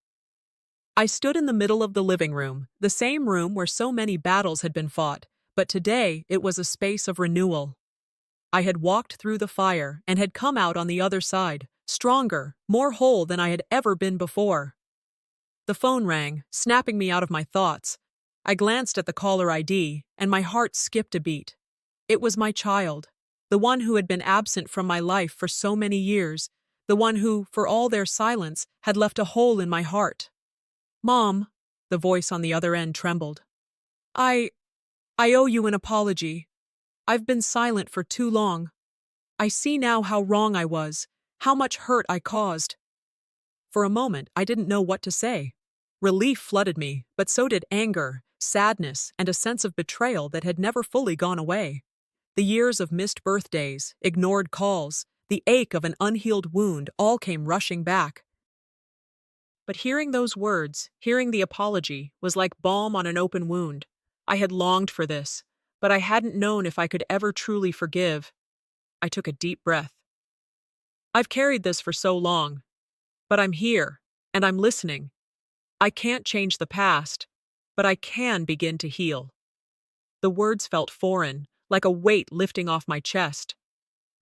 Speaker 1: I stood in the middle of the living room, the same room where so many battles had been fought, but today it was a space of renewal. I had walked through the fire and had come out on the other side, stronger, more whole than I had ever been before. The phone rang, snapping me out of my thoughts. I glanced at the caller ID, and my heart skipped a beat. It was my child, the one who had been absent from my life for so many years, the one who, for all their silence, had left a hole in my heart. "Mom," the voice on the other end trembled. I owe you an apology. I've been silent for too long. I see now how wrong I was, how much hurt I caused." For a moment, I didn't know what to say. Relief flooded me, but so did anger, sadness, and a sense of betrayal that had never fully gone away. The years of missed birthdays, ignored calls, the ache of an unhealed wound all came rushing back. But hearing those words, hearing the apology, was like balm on an open wound. I had longed for this, but I hadn't known if I could ever truly forgive. I took a deep breath. "I've carried this for so long, but I'm here, and I'm listening. I can't change the past, but I can begin to heal." The words felt foreign, like a weight lifting off my chest.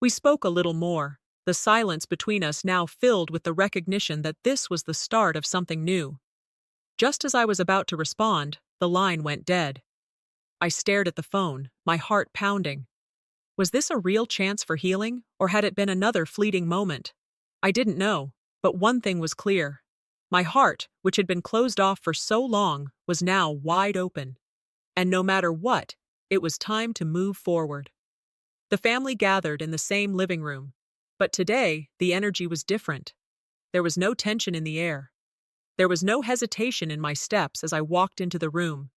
Speaker 1: We spoke a little more, the silence between us now filled with the recognition that this was the start of something new. Just as I was about to respond, the line went dead. I stared at the phone, my heart pounding. Was this a real chance for healing, or had it been another fleeting moment? I didn't know, but one thing was clear. My heart, which had been closed off for so long, was now wide open. And no matter what, it was time to move forward. The family gathered in the same living room, but today the energy was different. There was no tension in the air. There was no hesitation in my steps as I walked into the room.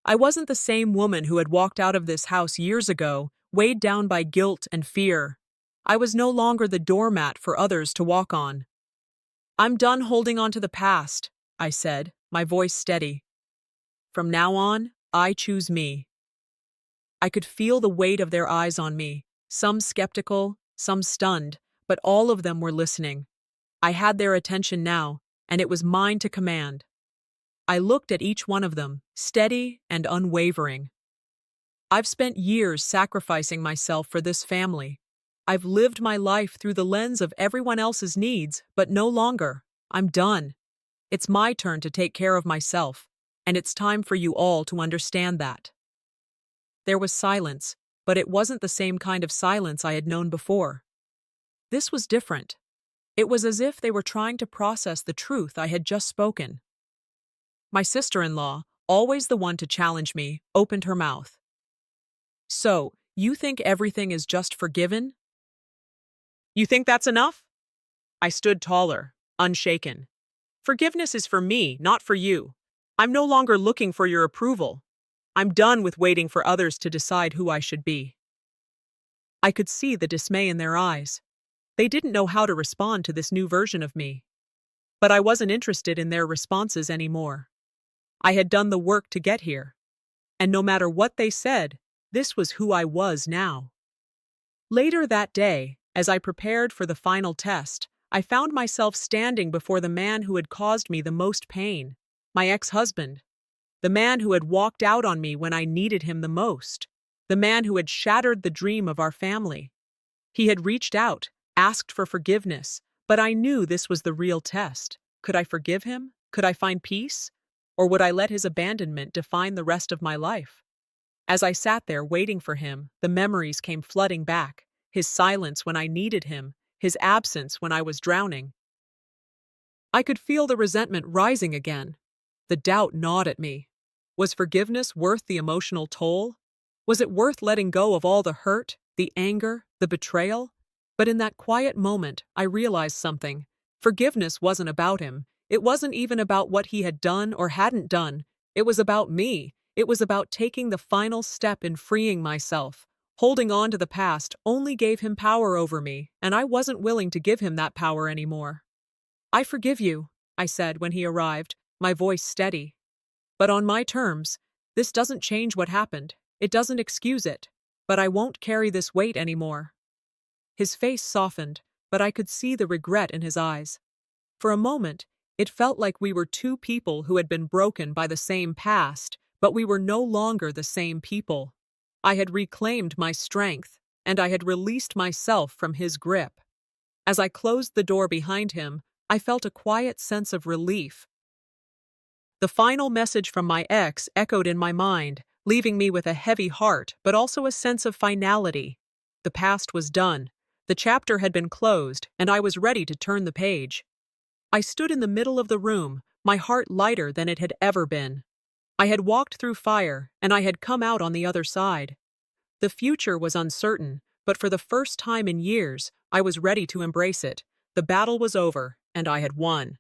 Speaker 1: I wasn't the same woman who had walked out of this house years ago, weighed down by guilt and fear. I was no longer the doormat for others to walk on. "I'm done holding on to the past," I said, my voice steady. "From now on, I choose me." I could feel the weight of their eyes on me, some skeptical, some stunned, but all of them were listening. I had their attention now, and it was mine to command. I looked at each one of them, steady and unwavering. "I've spent years sacrificing myself for this family. I've lived my life through the lens of everyone else's needs, but no longer. I'm done. It's my turn to take care of myself, and it's time for you all to understand that." There was silence, but it wasn't the same kind of silence I had known before. This was different. It was as if they were trying to process the truth I had just spoken. My sister-in-law, always the one to challenge me, opened her mouth. "So, you think everything is just forgiven? You think that's enough?" I stood taller, unshaken. "Forgiveness is for me, not for you. I'm no longer looking for your approval. I'm done with waiting for others to decide who I should be." I could see the dismay in their eyes. They didn't know how to respond to this new version of me. But I wasn't interested in their responses anymore. I had done the work to get here. And no matter what they said, this was who I was now. Later that day, as I prepared for the final test, I found myself standing before the man who had caused me the most pain, my ex-husband. The man who had walked out on me when I needed him the most. The man who had shattered the dream of our family. He had reached out, asked for forgiveness, but I knew this was the real test. Could I forgive him? Could I find peace? Or would I let his abandonment define the rest of my life? As I sat there waiting for him, the memories came flooding back. His silence when I needed him, his absence when I was drowning. I could feel the resentment rising again. The doubt gnawed at me. Was forgiveness worth the emotional toll? Was it worth letting go of all the hurt, the anger, the betrayal? But in that quiet moment, I realized something. Forgiveness wasn't about him. It wasn't even about what he had done or hadn't done. It was about me. It was about taking the final step in freeing myself. Holding on to the past only gave him power over me, and I wasn't willing to give him that power anymore. "I forgive you," I said when he arrived, my voice steady. "But on my terms. This doesn't change what happened. It doesn't excuse it. But I won't carry this weight anymore." His face softened, but I could see the regret in his eyes. For a moment, it felt like we were two people who had been broken by the same past, but we were no longer the same people. I had reclaimed my strength, and I had released myself from his grip. As I closed the door behind him, I felt a quiet sense of relief. The final message from my ex echoed in my mind, leaving me with a heavy heart but also a sense of finality. The past was done. The chapter had been closed, and I was ready to turn the page. I stood in the middle of the room, my heart lighter than it had ever been. I had walked through fire, and I had come out on the other side. The future was uncertain, but for the first time in years, I was ready to embrace it. The battle was over, and I had won.